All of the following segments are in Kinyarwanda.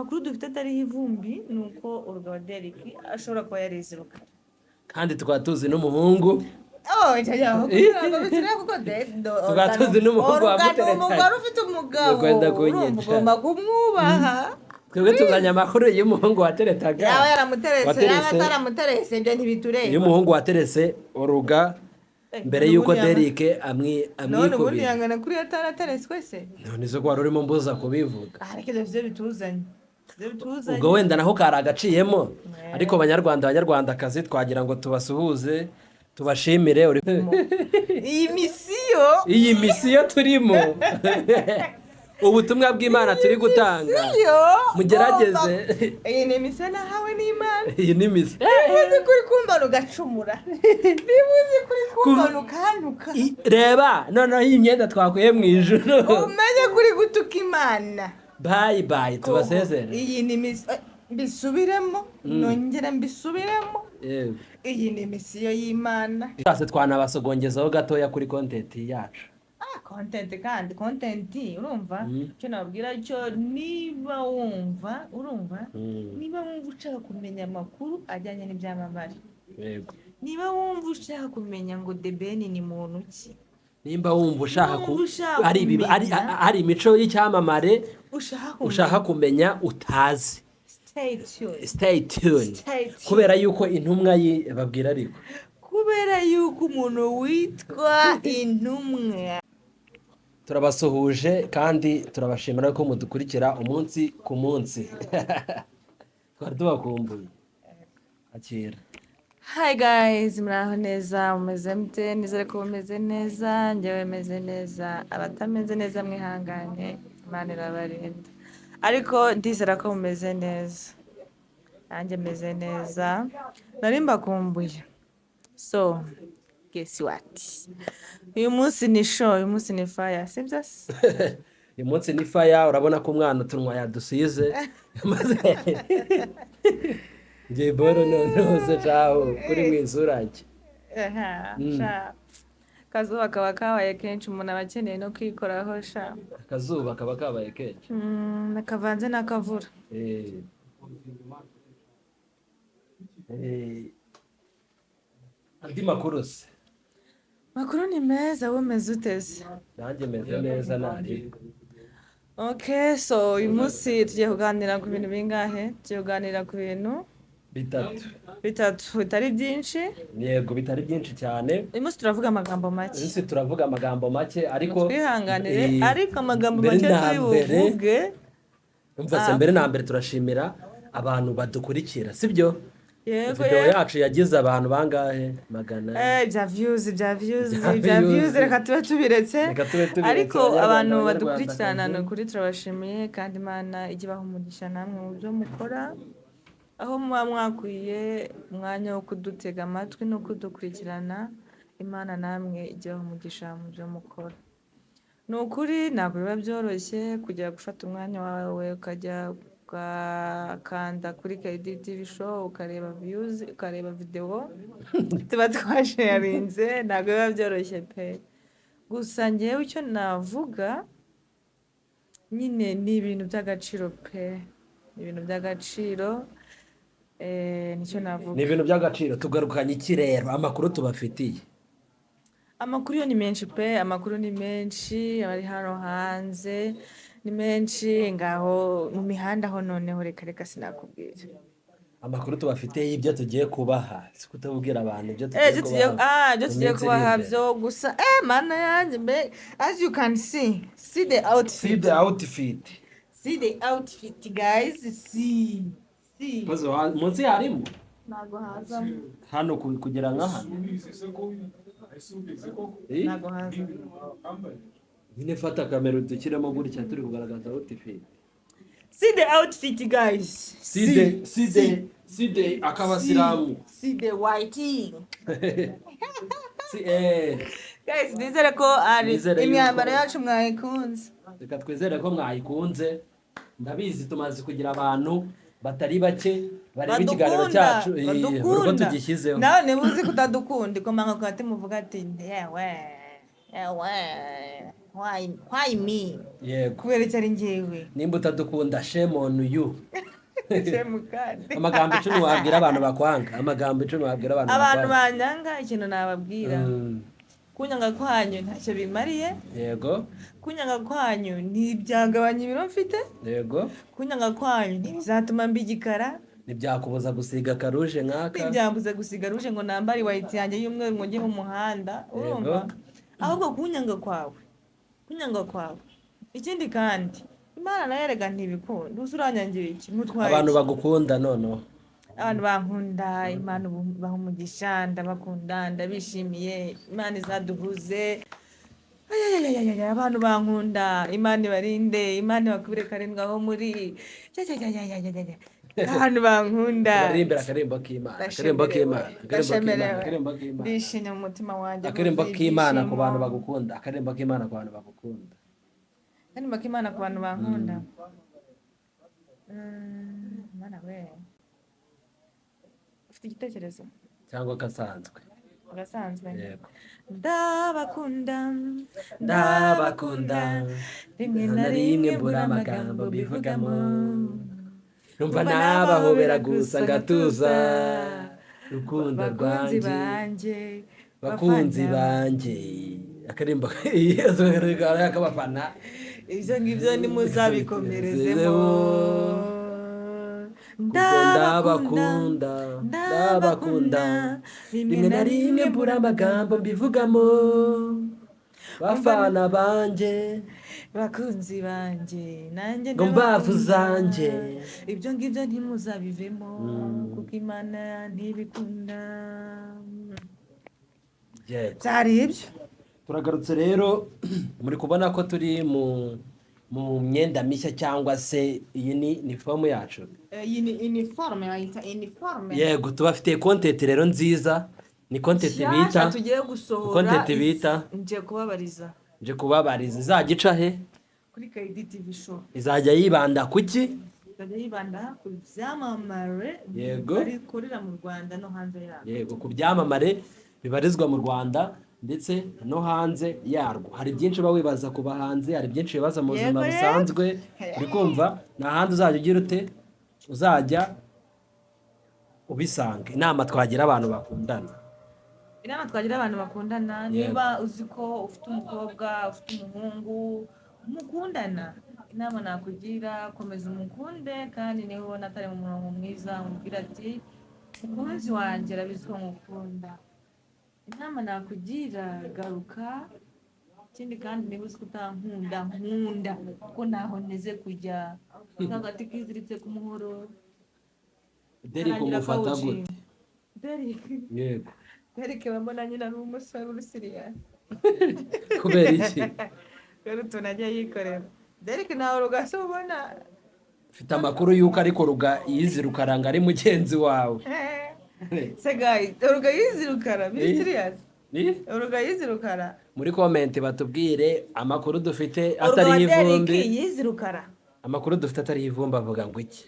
amakuru dufite atari ivumbi nuko Olga wa Derrick ashobora kuba yarize rukara kandi tukaba tuzi n'umuhungu tukaba tuzi n'umuhungu wamuteretaye umugore ufite umugabo ugomba kumwubaha twebwe tuzanye amakuru y'umuhungu wateretaga yaba yaramuterese yaba ataramuterese ibyo ntibitureba y'umuhungu waterese Olga mbere yuko Derrick none ubundi yangana kuri ataraterese se none zo ko wari urimo mbuza kubivuga ariko ibyo bituzanye ubwo wenda naho kari agaciyemo ariko abanyarwandakazi twagira ngo tubasuhuze tubashimire iyi misiyo turimo ubutumwa bw'Imana turi gutanga mugerageze iyi ni misiyo nahawe n'Imana iyi ni misiyo nibuze kuri kumbana ugacumura nibuze kuri kumbana ukantuka reba noneho iyi myenda twakuye mu ijuru umenye kuri gutuka Imana bye tubasezere iyi ni misiyo mbisubiremo nongera mbisubiremo iyi ni misiyo y'Imana twase twanabasogongeza gatoya kuri content yacu content urumva cyo nabwira cyo niba wumva ushaka kumenya amakuru ajyanye n'ibyamamare yego niba wumva ushaka kumenya ngo The Ben ni muntu ki nimba wumva ushaka ari imico y'icyamamare ushaka kumenya utazi stay tuned kubera yuko intumwa babwira ariko kubera yuko umuntu witwa intumwa turabasuhuje kandi turabashimira ko mudukurikira umunsi ku munsi twari tubakumbuye akira Hi guys, muraho neza umeze mute nizere ko umeze neza njyewe meze neza abatameze neza mwihanganye Imana irabarinda ariko ndizera ko mumeze neza nanjye meze neza nari mbakumbuye so guess what uyu munsi ni show uyu munsi ni fire sibyo uyu munsi ni fire urabona ko umwana tunwa yadusize ngiye boro none cyaho kuri mwizurage akazuba kaba kabaye kenshi umuntu aba akeneye no kwikoraho sha akazuba kaba kabaye kenshi nakavanze n'akavura andi makuru se makuru ni meza wowe umeze uteze nanjye meze neza nari okay so uyu munsi tugiye kuganira ku bintu bingahe tugiye kuganira ku bintu bitatu bitari byinshi yego bitari byinshi cyane uyu munsi turavuga amagambo make ariko twihanganire ariko amagambo make turi buvuge umva mbere na mbere turashimira abantu badukurikira sibyo yego video yacu yagize abantu bangahe magana bya views reka tube tubiretse ariko abantu badukurikirana no kuri turabashimiye kandi Imana igibaho umugisha namwe mu byo mukora aho muba mwakwiye umwanya wo kudutega amatwi no kudukurikirana Imana namwe igibaho umugisha mu byo mukora ni ukuri ntabwo biba byoroshye kujya gufata umwanya wawe ukajya ukakanda kuri Keid TV show ukareba views ukareba video tuba twasharinze ntabwo biba byoroshye pe gusa ngewe icyo navuga nyine ni ibintu by'agaciro pe ibintu by'agaciro nicyo navuga ni ibintu by'agaciro tugarukanye ikirero amakuru tubafitiye amakuru yo ni menshi pe amakuru ni menshi abari hano hanze ni menshi ngaho mu mihanda ho noneho reka sinakubwira amakuru tubafitiye y'ibyo tugiye kubaha kutabubwira abantu ibyo tugiye kubaha byo gusa mana yanjye mbe as you can see the outfit guys see munsi harimo ntago hazamo hano kugera nk'aha ntago hazamo nyine fata kamera dukiremo gutya turi kugaragaza outfit see the outfit guys see the akabasiramu see the white guys nizere ko ari imyambaro yacu mwayikunze reka twizere ko mwayikunze ndabizi tumaze kugira abantu batari bake bareba ikiganiro cyacu uko tugishyizeho nawe niba uzi kutadukunda ikomanga ku gati muvuga ati why me yego kubera icyo ari njyewe nimba utadukunda shame on you shemukande amagambo 10 wabwira abantu bakwanga amagambo 10 wabwira abantu banyanga ikintu nababwira kunyanga kwanyu ntacyo bimariye yego kunyanga kwanyu ntibyagabanya ibiro mfite yego kunyanga kwanyu ntibizatuma mbigikara nibyakubuza gusiga karuje nkaka ntibyambuza gusiga ruje ngo nambari white yanjye y'umweru ngo njye mu muhanda urumva ahubwo kunyanga kwawe ikindi kandi Imana nayo erega ntibikunda uzuranyangira iki mutwaye abantu bagukunda nono abantu bankunda Imana bahumugisha ndabakunda ndabishimiye Imana izaduhuze abantu bankunda Imana ibarinde Imana bakubire karindwa aho muri abantu bankunda baririmbira akarembo k'Imana ndishimye mu mutima wanjye akarembo k'Imana ku bantu bagukunda akarembo k'Imana ku bantu bagukunda akarembo k'Imana ku bantu bankunda Mana we ufite igitekerezo cyangwa gasanzwe yego ndabakunda rimwe na rimwe mbura amagambo bivugamo numva nabahobera gusa ngatuza rukundo rwanjye bakunzi banjye akarembo y'akabafana ibyo ngibyo nimuzabikomerezemo ndabakunda rimwe na rimwe mbura amagambo mbivugamo bafana banjye bakunzi banjye nanjye ngo mbavu zanjye ibyo ngibyo ntimuzabivemo kuko Imana ntibikunda byari ibyo turagarutse rero muri kubona ko turi mu myenda mishya cyangwa se iyi ni uniform yacu iyi ni uniforme bayita uniforme yego tubafitiye content rero nziza ni content bita tugiye gusohora content bita nje kubabariza izagica he kuri Keid TV show izajya yibanda kuki izajya yibanda ku byamamare bikorera mu Rwanda no hanze yarwo yego ku byamamare bibarizwa mu Rwanda ndetse no hanze yarwo hari byinshi bawibaza ku bahanzi hari byinshi bibaza mu buzima busanzwe uri kumva na handi uzajya ugira ute uzajya ubisanga inama twagira abantu bakundana niba uzi ko ufite umukobwa ufite umuhungu mukundana inama nakugira komeza umukunde kandi niba ubona atari mu murongo mwiza umubwira ati mukunzi wanjye arabizi ko ngukunda inama nakugira garuka ikindi kandi niba uzi ko utankunda kuko ntaho nteze kujya nk'agati kiziritse ku muhoro Derrick umufata gute yego Derrick bambona nyine ari umusore uri serious kubera iki rero tunajya yikorera Derrick nawe rugase ubona mfite amakuru y'uko ariko ruga yizirukaranga ari mugenzi wawe Segayi Olga yizirukara biri serious Olga yizirukara muri comment batubwire amakuru dufite atari ivumbi yizirukara amakuru dufite atari ivumbi avuga ngo iki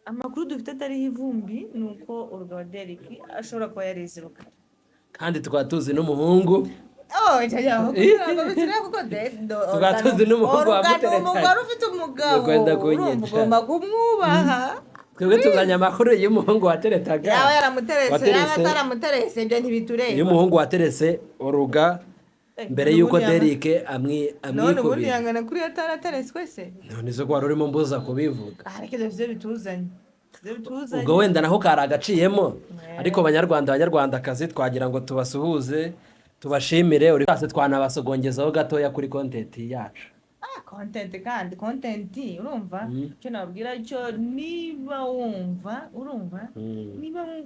amakuru dufite atari ivumbi nuko Olga wa Derrick ashobora kuba yarizirukara kandi tukaba tuzi n'umuhungu tukaba tuzi n'umuhungu wamuteretse umugore ufite umugabo ugomba kumwubaha twebwe tuzanye amakuru y'umuhungu wateretaga yaba yaramuteretse yaba ataramuteretse ibyo ntibitureba y'umuhungu wateretse Olga mbere y'uko Derrick none ubundi yangana kuri atarateretswe se none zo ko wari urimo mbuza kubivuga ariko ibyo bituzanye ubwo wenda naho kari agaciyemo ariko abanyarwandakazi twagira ngo tubasuhuze tubashimire uri twese twanabasogongeza gatoya kuri content yacu content urumva cyo nabwira cyo niba wumva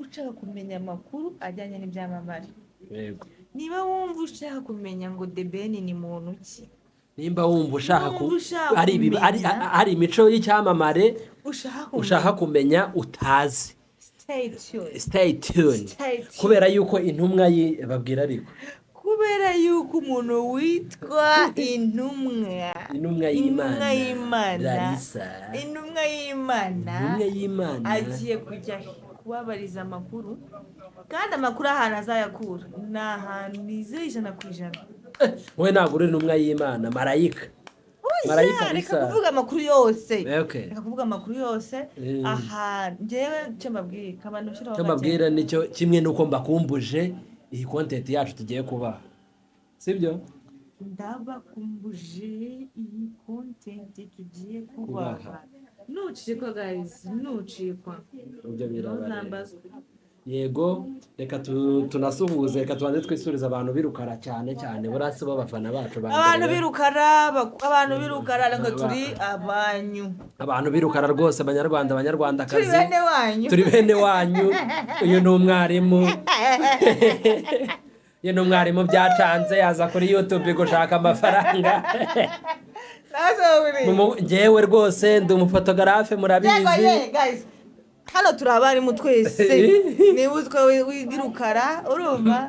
ushaka kumenya amakuru ajyanye n'ibyamamare yego niba wumva ushaka kumenya ngo The Ben ni muntu ki nimba wumva ushaka ari imico y'icyamamare ushaka kumenya utazi stay tuned kubera yuko intumwa babwira ariko kubera yuko umuntu witwa intumwa y'Imana agiye kujya kubabariza amakuru kandi amakuru ahantu azayakura ni ahantu nizeye 100%. wowe ntabwo uri intumwa y'Imana marayika Marayika reka Lisa. kuvuga amakuru yose Okay. reka kuvuga amakuru yose aha njyewe cyo mbabwira abantu ushiraho Cyo mbabwira nicyo kimwe nuko mbakumbuje iyi content yacu tugiye kubaha sibyo ndabakumbuje iyi content tugiye kubaha nucikwa guys nucikwa ibyo birabare yego reka tunasuhuze reka tubanze twisuriza abantu birukara cyane cyane burasi bo bafana bacu abantu birukara ngo turi abantu birukara rwose abanyarwandakazi turi bene wanyu uyu ni umwarimu byacanze yaza kuri YouTube gushaka amafaranga njyewe rwose ndi umufotogarafe murabizi guys hano turi abarimu twese niba uzi ko wizirukara urumva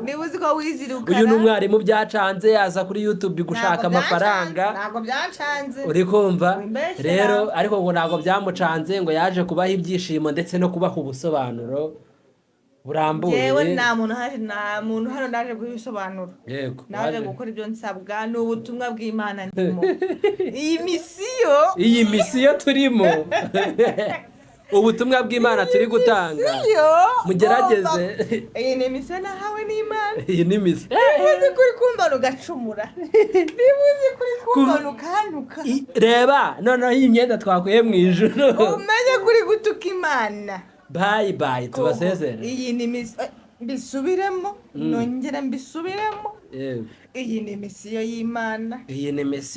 niba uzi ko wizirukara uyu ni umwarimu byacanze yaza kuri YouTube gushaka amafaranga ntabwo byacanze uri kumva rero ariko ngo ntabwo byamucanze ngo yaje kubaha ibyishimo ndetse no kubaha ubusobanuro burambuye yewe nta muntu hano naje kubisobanura yego naje gukora ibyo nsabwa n'ubutumwa bw'Imana ndimo iyi misiyo turimo ubutumwa bw'Imana turi gutanga mugerageze iyi ni misiyo nahawe n'Imana iyi ni misiyo nibuze kuri kumbana ugacumura nibuze kuri kumbana ukantuka reba noneho iyi myenda twakuye mu ijuru umenye kuri gutuka Imana bye tubasezere iyi ni misiyo mbisubiremo nongera mbisubiremo iyi ni misiyo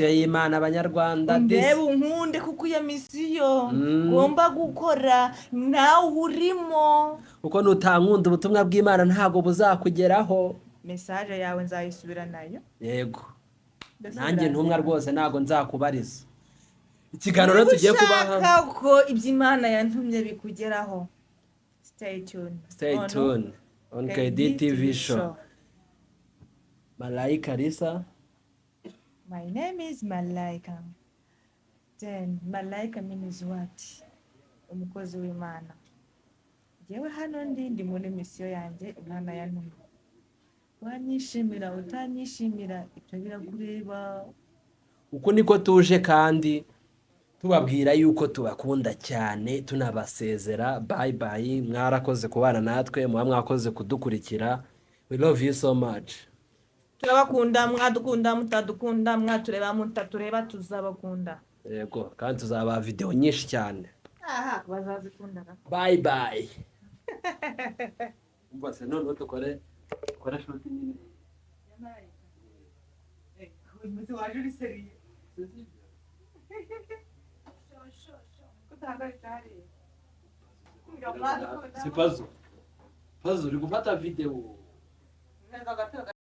y'Imana abanyarwanda ndebe unkunde kuko iyo misiyo ngomba gukora nawe urimo uko nutankunda ubutumwa bw'Imana ntago buzakugeraho message yawe nzayisubira nayo yego nanjye ntumwa rwose ntago nzakubariza ikiganiro tugiye kubaha ko iby'Imana yantumye bikugeraho stay tuned on Keid TV show. Malaika Lisa. My name is Malaika. Then Malaika means what? Umukozi w'Imana. Jewe hano ndi muri misiyo yanjye Imana yantumye. Wanyishimira utanyishimira ibyo birakureba. Uko niko tuje kandi tubabwira yuko tubakunda cyane tunabasezera bye mwarakoze kubana natwe mwakoze kudukurikira we love you so much turabakunda mwadukunda mutadukunda mwatureba mutatureba tuzabakunda yego kandi tuzaba video nyinshi cyane bazazikunda bye mbase none tukore shot nini uyu waje uri seriye si pazo uri gufata video